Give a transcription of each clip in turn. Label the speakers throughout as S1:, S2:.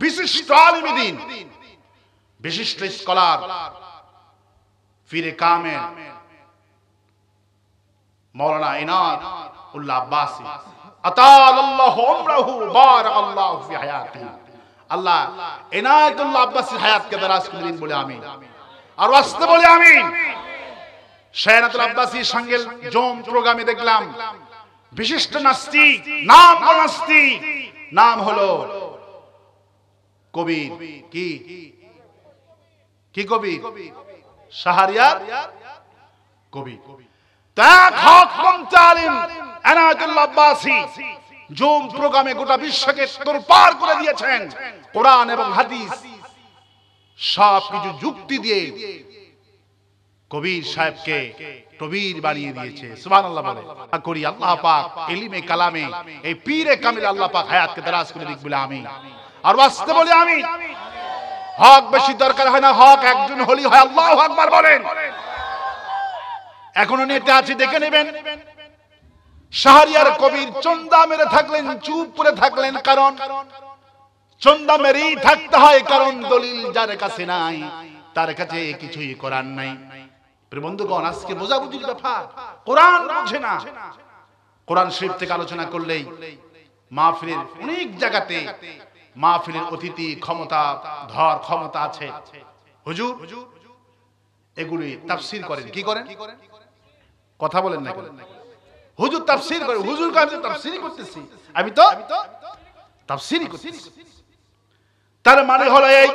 S1: বিশিষ্ট আলিমে দ্বীন, বিশিষ্ট স্কলার ফিরে কামেল মাওলানা ইনায়েত উল্লাহ আব্বাসী আতালাল্লাহু উমরাহু বারাকাল্লাহু ফি হায়াতিহি। আল্লাহ ইনায়েতুল্লাহ আব্বাসীর হায়াতকে দারাজ করে দিন বলে আমিন। আর ওয়াস্তে বলে আমিন। শায়নাতুল আব্বাসীর সঙ্গে জোম প্রোগ্রামে দেখলাম বিশিষ্ট নাস্তিক, নাম নাস্তিক, নাম হলো কবির, কি কি কবির? শাহরিয়ার কবি। তাক হক পন্থী আলিম ইনায়েতুল্লাহ আব্বাসী জুম প্রোগ্রামে গোটা বিশ্বকে তোলপাড় করে দিয়েছেন। কোরআন এবং হাদিস সব কিছু যুক্তি দিয়ে কবির সাহেবকে কবির বানিয়ে দিয়েছে। সুবহানাল্লাহ বলে করি আল্লাহ পাক ইলমে কালামে এই পীরে কামিল আল্লাহ পাক হায়াতকে দারাজ করে দিক বলে আমিন। আর ওয়াস্তে বলে আমিন। হক বেশি দরকার হয় না, হক একজন হলি হয়। আল্লাহু আকবার বলেন। এখনো নেতা আছে, দেখে নেবেন। শাহরিয়ার কবির চন্দা মেরে থাকলেন, চুপ করে থাকলেন, কারণ চন্দা মেরেই থাকতে হয়, কারণ দলিল যার কাছে নাই তার কাছে কিছুই করার নাই। বন্ধুগণ, আজকে বোঝাবুঝির ব্যাপার, কোরআন বোঝে না। কোরআন শরীফ থেকে আলোচনা করলেই মাহফিলের অনেক জায়গাতে মাহফিলের অতিথি ক্ষমতা ধর ক্ষমতা আছে। হুজুর এগুলি তাফসীর করেন, কি করেন? কথা বলেন না কেন? হুজুর তাফসীর করে। হুজুর কাছে তাফসীরই করতেছি, আমি তো তাফসীরই করতেছি। তার মানে হলো এই,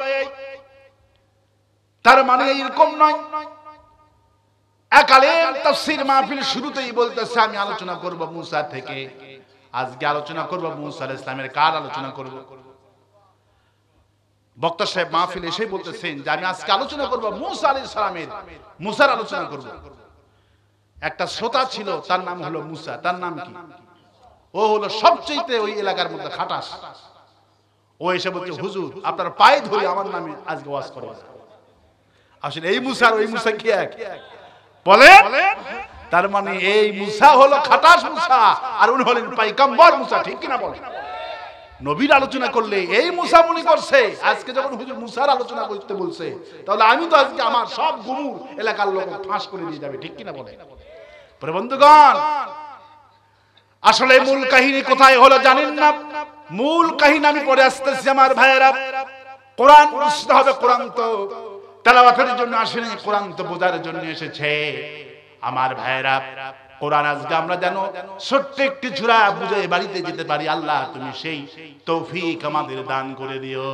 S1: তার মানে এরকম নয়। এক আলেম তাফসীর মাহফিল শুরুতেই বলতেছে আমি আলোচনা করব মুসা থেকে। আজকে আলোচনা করব মুসা আলাইহিস সালামের। কার আলোচনা করব? বক্তা সাহেব মাহফিল এসে বলতেছেন যে আমি আজকে আলোচনা করব মুসা আলাইহিস সালামের, মুসার আলোচনা করব। একটা শ্রোতা ছিল, তার নাম হলো মুসা। তার নাম কি? ও হলো সবচেয়ে ওই এলাকার মধ্যে খাটাস। ও এসে বলছে হুজুর আপনার পায়ে ধরে আমার নামে আজকে ওয়াজ করবেন। আসলে এই মুসা আর ওই মুসা কি এক? বলে তার মানে এই মুসা হলো খাটাস মুসা, আর উনি হলেন পয়গম্বর মুসা। ঠিক কিনা বলেন? নবীর আলোচনা করলে এই মুসা মনে করছে, আজকে যখন হুজুর মুসার আলোচনা করতে বলছে, তাহলে আমি তো আজকে আমার সব গুমুর এলাকার লোক ফাঁস করে দিয়ে যাবে। ঠিক কিনা বলেন? বন্ধুগণ, আসলে মূল কাহিনী কোথায় হলো জানেন না? মূল কাহিনী আমি পড়ে আসতেছি আমার ভাইয়েরা। কোরআন বুঝতে হবে। কোরআন তো তেলাওয়াতের জন্য আসেনি, কোরআন তো বোঝার জন্য এসেছে আমার ভাইয়েরা। কোরআন আজকে আমরা যেন ছোট্ট একটি ঝুরা বুঝে বাড়িতে যেতে পারি। আল্লাহ তুমি সেই তৌফিক আমাদের দান করে দিও,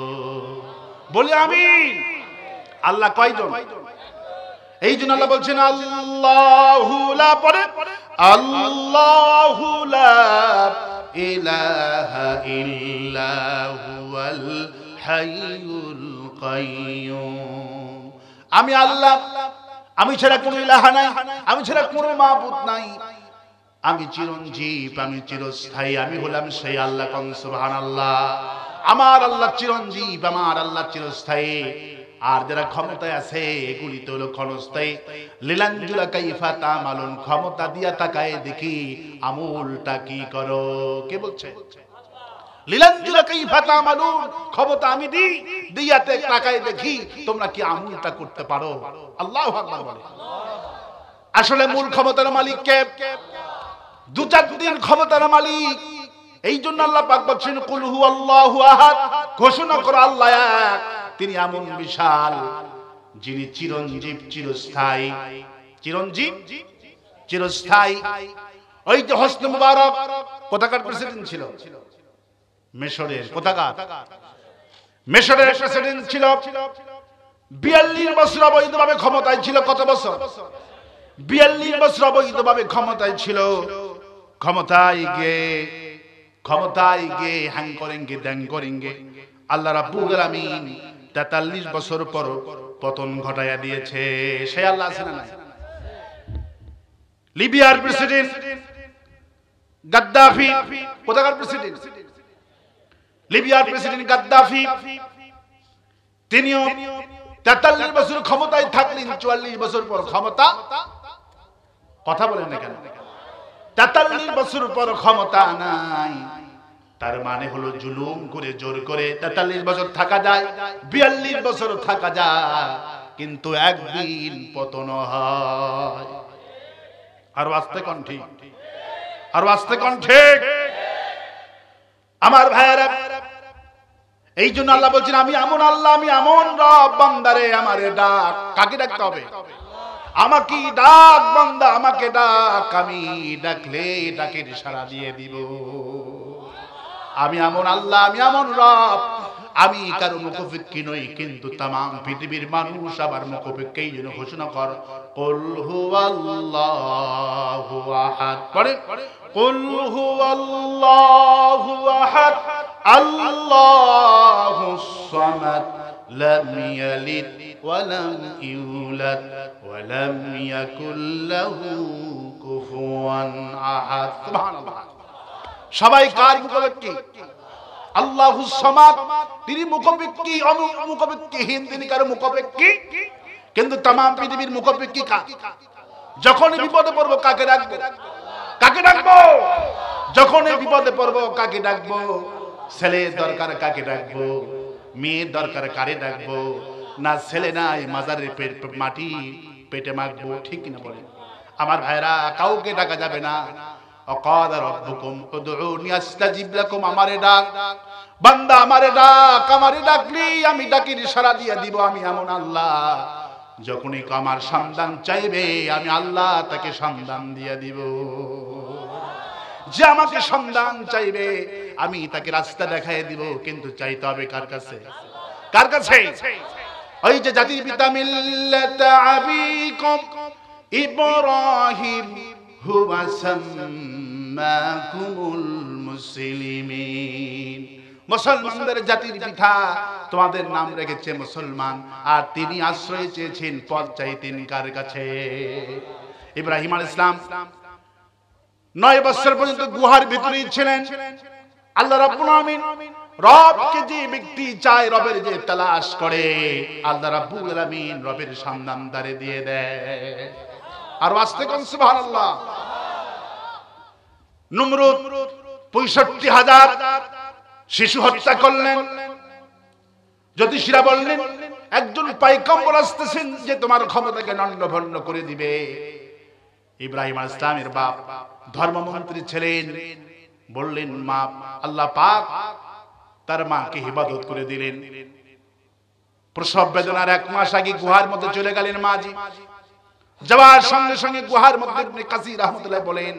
S1: বলি আমিন। আল্লাহ কয়জন? এই জন্য আল্লাহ বলছেন আল্লাহু লা, পরে আল্লাহু লা ইলাহা ইল্লা হুয়াল হাইয়ুল কাইয়্যুম। আমি আল্লাহ, আমি ছাড়া কোনো ইলাহা নাই, আমি ছাড়া কোনো মাবুদ নাই, আমি চিরঞ্জীব, আমি চিরস্থায়ী, আমি হলাম সেই আল্লাহ। কোন সুবহানাল্লাহ। আমার আল্লাহ চিরঞ্জীব, আমার আল্লাহ চিরস্থায়ী। আর যারা ক্ষমতায় আছে এগুলি তো হলো ক্ষণস্থায়ী। লিলানজুলা কাইফা তামালুন, ক্ষমতা দিয়া তাকায় দেখি আমলটা কি করো। কে বলছে? লিলানজুলা কাইফা তামালুন, ক্ষমতা আমি দিই, দিয়াতে তাকায় দেখি তোমরা কি আমলটা করতে পারো। আল্লাহু আকবার বলে। আসলে মূল ক্ষমতার মালিক কে? দু চার দিন ক্ষমতার মালিক। এই জন্য আল্লাহ পাক বলছেন কুল হুয়াল্লাহু আহাদ, ঘোষণা করো আল্লাহ এক। তিনি এমন বিশাল, যিনি চিরঞ্জীব, চিরস্থায়ী। চিরঞ্জীব, চিরস্থায়ী। ওই যে হোসনে মুবারক কোথাকার প্রেসিডেন্ট ছিল? মিশরের। কোথাকার? মিশরের প্রেসিডেন্ট ছিল। 42 বছর অবৈধভাবে ক্ষমতায় ছিল। কত বছর? 42 বছর অবৈধভাবে ক্ষমতায় ছিল। ক্ষমতায় গিয়ে হ্যাং করেঙ্গে দ্যাং করেঙ্গে আল্লাহ রাব্বুল আলামিন 43 বছর পর পতন ঘটায়া দিয়েছে। সে আল্লাহ আছে না? লিবিয়ার প্রেসিডেন্ট গাদ্দাফি। কোথাকার প্রেসিডেন্ট? লিবিয়ার প্রেসিডেন্ট গাদ্দাফি। তিনিও 43 বছর ক্ষমতায় থাকলেন। 44 বছর পর ক্ষমতা, কথা বলেন না কেন? 43 বছর পর ক্ষমতা নাই। তার মানে হলো জুলুম করে জোর করে 43 বছর থাকা যায়, 42 বছর থাকা যায়, কিন্তু একদিন পতন হয়। আর বাঁচতে কোন ঠিক, আর বাঁচতে কোন ঠিক। আমার ভাইয়েরা, এই জন্য আল্লাহ বলছেন আমি এমন আল্লাহ, আমি এমন রব, বান্দারে আমারে ডাক। কাকে ডাকতে হবে? আমাকে ডাক বান্দা, আমাকে ডাক, আমি ডাকলে ডাকের সাড়া দিয়ে দিব। আমি এমন আল্লাহ, আমি এমন রব, আমি কারো মুখাপেক্ষী নই, কিন্তু তামাম পৃথিবীর মানুষ আমার মুখাপেক্ষী। এই জন্য ঘোষণা কর, কুল হুয়াল্লাহু আহাদ। পড়ে, কুল হুয়াল্লাহু আহাদ আল্লাহুস সামাদ লাম ইয়ালিদ ওয়া লাম ইউলাদ ওয়া লাম ইয়াকুল লাহু কুফুয়ান আহাদ। সুবহানাল্লাহ। সবাই কার মুখাপেক্ষী? আল্লাহুস সামাদ, তিনি মুখাপেক্ষী, মুখাপেক্ষীহীন, তিনি কারো মুখাপেক্ষী। কিন্তু तमाम পৃথিবীর মুখাপেক্ষী কার? যখন বিপদে পড়বো কাকে ডাকবো? কাকে ডাকবো? যখন বিপদে পড়বো কাকে ডাকবো? ছেলে দরকার কাকে ডাকবো? মেয়ে দরকার কারে ডাকবো? না ছেলে নাই, মাজারের মাটি পেটে মাখবো, ঠিক কিনা বলেন? আমার ভাইরা, কাউকে ডাকা যাবে না। অকাদা রব্বুকুম উদউনি আস্তাজিব লাকুম, আমারে ডাক বান্দা, আমারে ডাক, আমারে ডাকলি আমি ডাকির ইশারা দিয়ে দিব। আমি এমন আল্লাহ, যখনই আমার সন্ধান চাইবে আমি আল্লাহ তাকে সন্ধান দিয়ে দিব। যে আমাকে সন্ধান চাইবে আমি তাকে রাস্তা দেখাই দিব, কিন্তু চাইতে হবে কার কাছে? কার কাছে? ওই যে জাতির পিতা মিল্লাতা আবিকুম ইব্রাহিম হুয়া সাম্মাকুমুল মুসলিমিন। মুসলমানদের জাতির পিতা, তোমাদের নাম রেখেছে মুসলমান, আর তিনি আশ্রয় চেয়েছেন, পথ চাইতেন কার কাছে? ইব্রাহিম আলাইহিস সালাম 9 বছর পর্যন্ত গুহার ভিতরেই ছিলেন। আল্লাহ রাব্বুল আলামিন, রবকে যে ব্যক্তি চায়, রবের যে তালাশ করে, আল্লাহ রাব্বুল আলামিন রবের সন্ধান তারে দিয়ে দেয়। আর আস্তে কোন সুবহানাল্লাহ। নমরুদ 65,000 শিশু হত্যা করলেন। জ্যোতিষীরা বললেন একজন পয়গম্বর আসতেছেন যে তোমার ক্ষমতাকে নন্ডভন্ন করে দিবে। ইব্রাহিম আলাইহিস সালামের বাপ ধর্মমন্ত্রী ছিলেন, বললেন মা, আল্লাহ পাক তার মাকে ইবাদত করে দিলেন। প্রসব বেদনার 1 মাস আগে গুহার মধ্যে চলে গেলেন মাজি। যাওয়ার সঙ্গে সঙ্গে গুহার মধ্যে ইবনে কাসির রাহমাতুল্লাহ বলেন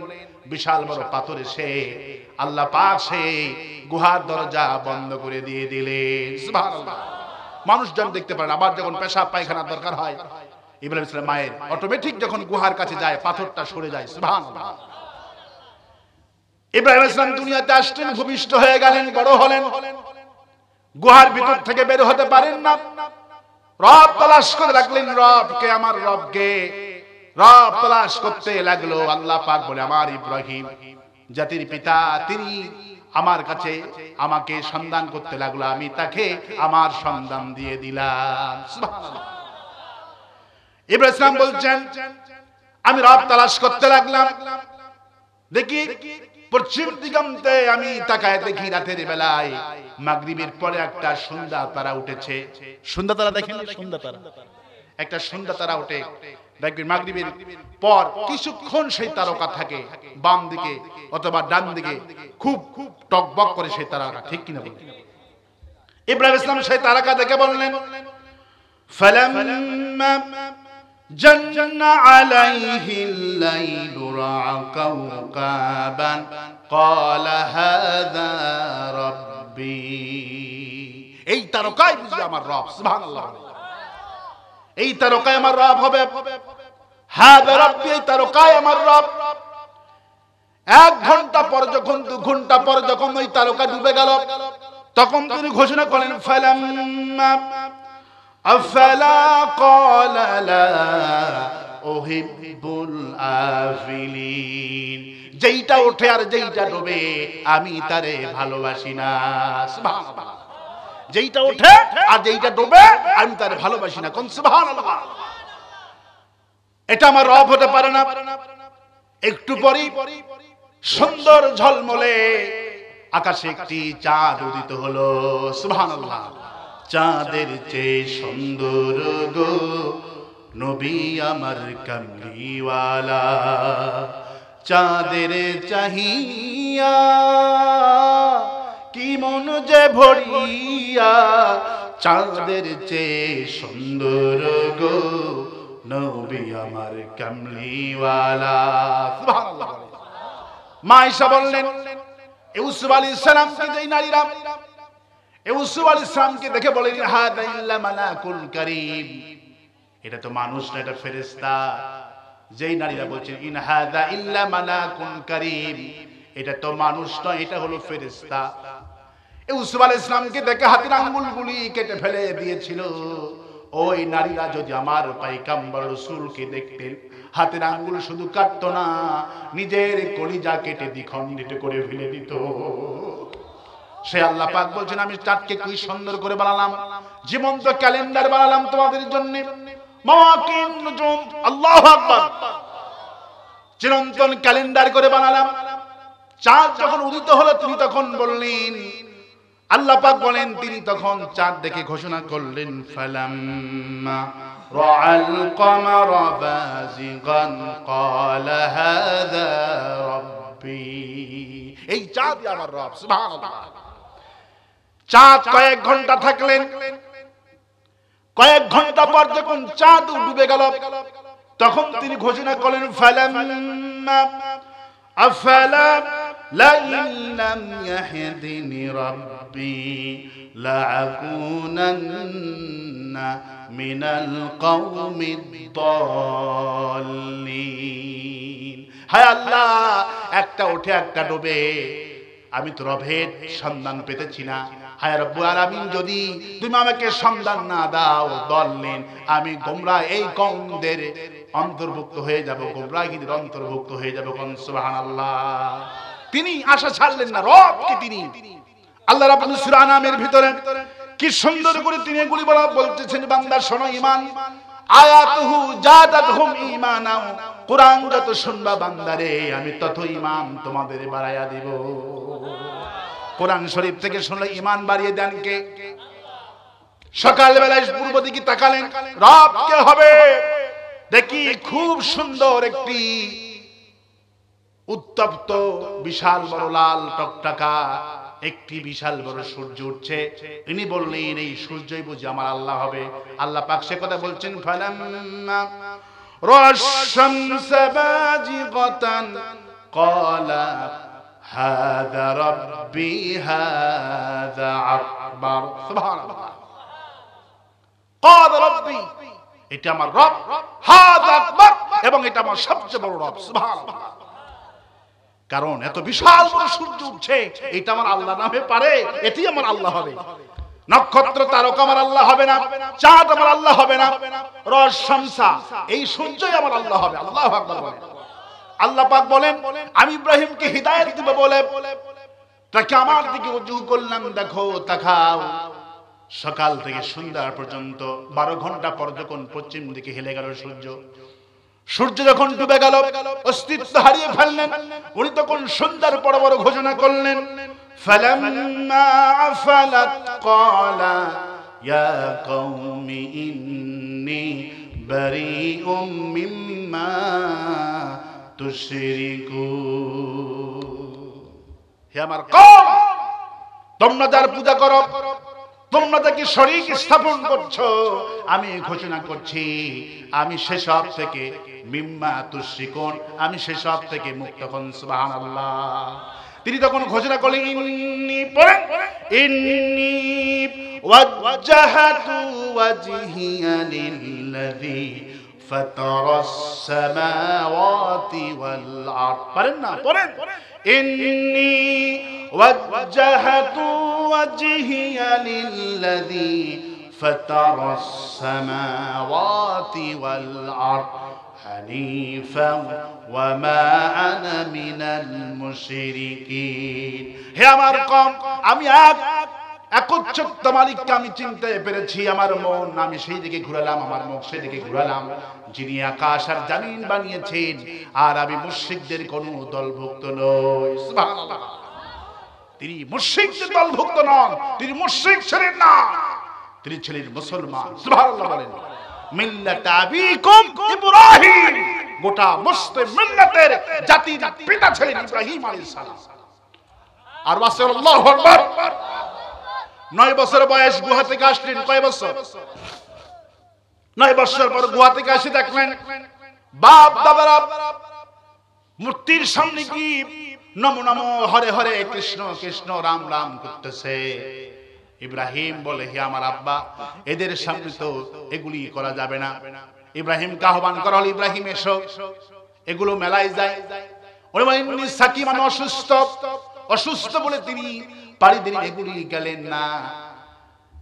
S1: বিশাল বড় পাথর এসে আল্লাহ পাক সে গুহার দরজা বন্ধ করে দিয়ে দিলেন। সুবহানাল্লাহ। মানুষজন দেখতে পারেন, আবার যখন পেশাব পায়খানার দরকার হয়, ইব্রাহিম আলাইহিস সালাম মায়ের অটোমেটিক যখন গুহার কাছে যায় পাথরটা সরে যায়। সুবহানাল্লাহ। ইব্রাহিম আলাইহিস সালাম দুনিয়াতে আসলেন, ভূমিষ্ঠ হয়ে গেলেন, বড় হলেন, গুহার ভিতর থেকে বের হতে পারেন না। রব তালাশ করে রাখলেন, রবকে, আমার রবকে। রব তালাশ করতে লাগলো। আল্লাহ পাক বলে, আমার ইব্রাহিম জাতির পিতা, তিনি আমার কাছে আমাকে সন্ধান করতে লাগলো, আমি তাকে আমার সন্ধান দিয়ে দিলাম। সুবহানাল্লাহ। ইব্রাহিম সালাম বলছেন আমি রব তালাশ করতে লাগলাম, দেখি পশ্চিম দিগন্তে আমি তাকায় দেখি রাতের বেলায় মাগরিবের পরে একটা সন্ধ্যা তারা উঠেছে। সন্ধ্যা তারা দেখেন, সন্ধ্যা তারা, একটা সন্ধ্যা তারা ওঠে। দেখবেন মাগরিবের পর কিছুক্ষণ সেই তারকা থাকে বাম দিকে অথবা ডান দিকে, খুব টকবক করে সেই তারকা, ঠিক কিনা বলেন? ইব্রাহিম ইসলাম সেই তারকা দেখে বললেন ফালাম্মা জান্না আলাইহিল লাইলু রাআ কাওকাবান ক্বালা হাযা রাব্বি। এই তারকাই বুঝি আমার রব। সুবহানাল্লাহ। এই তারকাই আমার রব হবে। হাযা রাব্বি, এই তারকাই আমার রব। 1 ঘন্টা পর যখন, 2 ঘন্টা পর যখন ওই তারকা ডুবে গেল, তখন তিনি ঘোষণা করেন ফালাম্মা আফালা ক্বালা লা উহিব্বুল আফিলিন। যেইটা ওঠে আর যেইটা ডুবে আমি তারে ভালোবাসি না। সুবহানাল্লাহ। যেইটা ওঠে আর যেইটা ডুবে আমি তারে ভালোবাসি না। কোন সুবহানাল্লাহ। এটা আমার রব হতে পারে না। একটু পরেই সুন্দর ঝলমলে আকাশে একটি চাঁদ উদিত হলো। সুবহানাল্লাহ। চাঁদের চেয়ে সুন্দর গো নবী আমার কামলিওয়ালা, চাঁদের চাহিয়া কি মন যে ভরিয়া, চাঁদের চেয়ে সুন্দর গো নবী আমার কামলিওয়ালা। সুবহানাল্লাহ। মা আয়েশা বললেন, ইউসুফ আলাইহিস সালামকে যেই নারীরা ইউসুফ আলাইহিস সালামকে দেখে বলেন, হাদা ইল্লা মালাকুল কারীম, এটা তো মানুষ না, এটা ফেরেশতা। যেই নারীরা বলছেন ইন হাদা ইল্লা মালাকুল কারীম, এটা তো মানুষ নয়, এটা হলো ফেরেশতা। ইউসুফ আলাইহিস সালামকে দেখে হাতের আঙ্গুলগুলি কেটে ফেলে দিয়েছিল। ওই নারীরা যদি আমার পয়গম্বর রাসূলকে দেখতেন, হাতের আঙ্গুল শুধু কাটতো না, নিজের কলিজা কেটে দ্বিখণ্ডিত করে ফেলে দিত। সে আল্লাহ পাক বলছেন, আমি চাঁদকে কি সুন্দর করে বানালাম, জীবন্ত ক্যালেন্ডার বানালাম তোমাদের জন্য। মাওয়াকিন নুজুম, আল্লাহু আকবার, চিরন্তন ক্যালেন্ডার করে বানালাম। চাঁদ যখন উদিত হলো তিনি তখন বললেন, আল্লাহ পাক বলেন, তিনি তখন চাঁদ দেখে ঘোষণা করলেন, ফালাম্মা রাআল কমারা বাযিগান ক্বালা হাযা রাব্বি, এই চাঁদ আমার রব। সুবহানাল্লাহ। চাঁদ কয়েক ঘন্টা থাকলেন, কয়েক ঘন্টা পর যখন চাঁদ ডুবে গেল তখন তিনি ঘোষণা করলেন, ফালাম্মা আফালা লাইন লাম ইয়াহদিনি রাব্বি লাআকুনান্না মিনাল কওমিদ দাল্লিন। হায় আল্লাহ, একটা ওঠে একটা ডুবে, আমি তো রবের সন্ধান পেতেছি না। হায় রব্বুল আলামিন, যদি তুমি আমাকে সন্ধান না দাও, দল্লিন, আমি গোমরাহ এই কওমদের অন্তর্ভুক্ত হয়ে যাব, গোমরাহীদের অন্তর্ভুক্ত হয়ে যাব। সুবহানাল্লাহ। তিনি আশা ছাড়লেন না, রবকে তিনি আল্লাহ রাব্বুল সূরা আনামের ভিতরে কি সুন্দর করে তিনি এগুলি বলতেছেন, বান্দা শোনো, ঈমান আয়াতুহু জাদাতহুম ঈমানা, কুরআন যত শুনবা বান্দারে আমি তত ঈমান তোমাদের বাড়ায়া দিব। কোরআন শরীফ থেকে শুনলে ঈমান বাড়িয়ে দেন কে? সকাল বেলায় পূর্ব দিকে তাকালেন, রব কে হবে? দেখি খুব সুন্দর একটি উত্তপ্ত বিশাল বড় লাল টকটকা একটি বিশাল বড় সূর্য উঠছে। ইনি বললেন, এই সূর্যই বুঝি আমার আল্লাহ হবে। আল্লাহ পাক সে কথা বলছেন, ফালাম্মা রাশ-শামসা বাজিগাতান ক্বালা হাযা রাব্বি হাযা আকবার। সুবহানাল্লাহ। ক্বালা রাব্বি, এটা আমার রব, হাযা আকবার, এবং এটা আমার সবচেয়ে বড় রব। সুবহানাল্লাহ। কারণ এত বিশাল বড় সূর্য উঠছে, এটা আমার আল্লাহ নামে পারে, এটি আমার আল্লাহ হবে। নক্ষত্র তারকা আমার আল্লাহ হবে না, চাঁদ আমার আল্লাহ হবে না, রশ-শামসা এই সূর্যই আমার আল্লাহ হবে। আল্লাহু আকবার বলেন। আল্লাহ পাক বলেন, আমি ইব্রাহিমকে হিদায়াত দিব বলে তাকে আমার দিকে রুজু করলাম, দেখো তাকাও, সকাল থেকে সন্ধ্যা পর্যন্ত 12 ঘন্টা পর যখন পশ্চিম দিকে হেলে গেল সূর্য, সূর্য যখন ডুবে গেল, অস্তিত্ব হারিয়ে ফেললেন, উনি তখন সন্ধ্যার পর বড় ঘোষণা করলেন, ফালাম্মা আফালাত ক্বালা ইয়া কওমি ইন্নী বারীউম মিম্মা তুশরিকুন। হে আমার কওম, তোমরা যার পূজা করো, তোমরা যাকে শরীক স্থাপন করছো, আমি ঘোষণা করছি আমি সেসব থেকে মিম্মা তুশরিকুন, আমি সেসব থেকে মুক্ত। সুবহানাল্লাহ। তিনি তখন ঘোষণা করলেন, ইন্নী পড়েন, ইন্নী ওয়াজ্জাহাতু ওয়াজহিয়া লিল্লাযী ফাতারাস সামাওয়াতি ওয়াল আরদ। পারেন না? পড়েন, ইন্নী ওয়াজ্জাহাতু ওয়াজহিয়া লিল্লাযী ফাতারাস সামাওয়াতি ওয়াল আরদ হানিফান ওয়া মা আনা মিনাল মুশরিকিন। হে আমার কওম, আমি একচ্ছত্র মালিককে আমি চিনতে পেরেছি। আমার মন আমি সেই দিকে ঘুরালাম, আমার মুখ সেই দিকে ঘুরালাম যিনি আকাশ আর জমিন বানিয়েছেন, আর আমি মুশরিকদের কোনো দলভুক্ত নই। সুবহানাল্লাহ। তিনি মুশরিকদের দলভুক্ত নন, তিনি মুশরিক ছিলেন না, তিনি ছিলেন মুসলমান। সুবহানাল্লাহ বলেন। মিল্লাত আবিকুম ইব্রাহিম, গোটা মুসলিম মিল্লাতের জাতির পিতা ছিলেন ইব্রাহিম আলাইহিস সালাম। আর আল্লাহু আকবার। 9 বছর বয়স গুহা থেকে আসলেন। কয় বছর? 9 বছর পর গুহা থেকে এসে দেখলেন বাপ দাদারা মূর্তির সামনে কি নমো নমো হরে হরে কৃষ্ণ কৃষ্ণ রাম রাম করতেছে। ইব্রাহিম বলে, হে আমার আব্বা, এদের সামনে তো এগুলি করা যাবে না। ইব্রাহিমকে আহ্বান করা হলো, ইব্রাহিম এসো, এগুলো মেলায় যায়। ওরে মানে সাকিম, আমি অসুস্থ, অসুস্থ বলে তিনি পাড়ি দিয়ে এগুলি গেলেন না।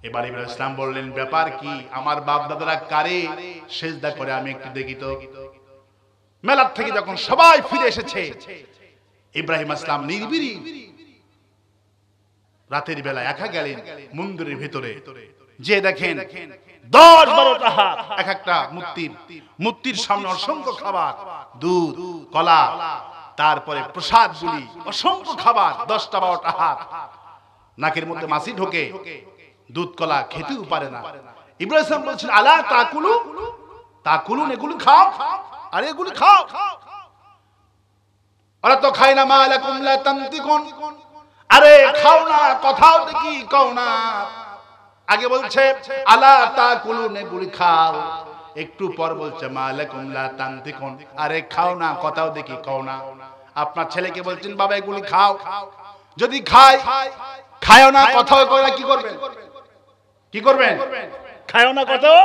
S1: এবার ইব্রাহিম ইসলাম বললেন, ব্যাপার কি? আমার বাপ দাদারা কারে সেজদা করে আমি একটু দেখি তো। মেলার থেকে যখন সবাই ফিরে এসেছে, ইব্রাহিম ইসলাম নির্বিরি রাতের বেলা একা গেলেন মন্দিরের ভিতরে, যে দেখেন 10-12টা হাত, এক একটা মূর্তির সামনে অসংখ্য খাবার, দুধ কলা, তারপরে প্রসাদগুলি, অসংখ্য খাবার, 10টা-12টা হাত, নাকের মধ্যে মাছি ঢোকে, দুধ কলা খেতেও পারে না। ইব্রাহিম ইসলাম বলছেন, আলা তাকুলুন, এগুলো খাও, আরে এগুলো খাও। ওরা তো খায় না, মা লাকুম লা তানতিকুন, আরে খাও না, কথাও দেখি কও না। আগে বলছে আলা তাকুলুন, এগুলো খাও, একটু পর বলছে মা লাকুম লা তানতিকুন, আরে খাও না, কথাও দেখি কও না। আপনার ছেলেকে বলছেন, বাবা এগুলো খাও, যদি খায়ও না, কথাও কয় না, কি করবেন? কি করবেন? খায়ও না, কথাও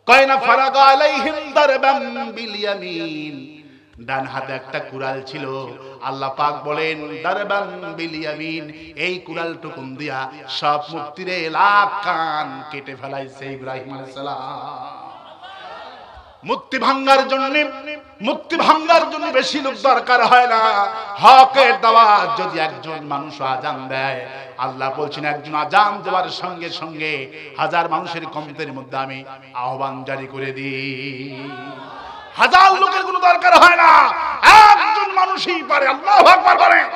S1: কয় না। ফারাগা আলাইহিম দারবাম বিল ইয়ামিন, ডান হাতে একটা কুড়াল ছিল। আল্লাহ পাক বলেন, দারবাম বিল ইয়ামিন, এই কুড়াল টুকুন দিয়া সব মূর্তিরে লাখ কান কেটে ফেলাইছে ইব্রাহিম আলাইহিস সালাম। মুক্তি ভাঙ্গার জন্য বেশি লোক দরকার হয় না। হকের দাওয়াত যদি একজন মানুষ আজান দেয়, আল্লাহ বলছেন একজন আজান দেওয়ার সঙ্গে সঙ্গে 1000 মানুষের কমতের মধ্যে আমি আহ্বান জারি করে দিই। 1000 লোকের কোনো দরকার হয় না, একজন মানুষই পারে। আল্লাহু আকবার বলেন।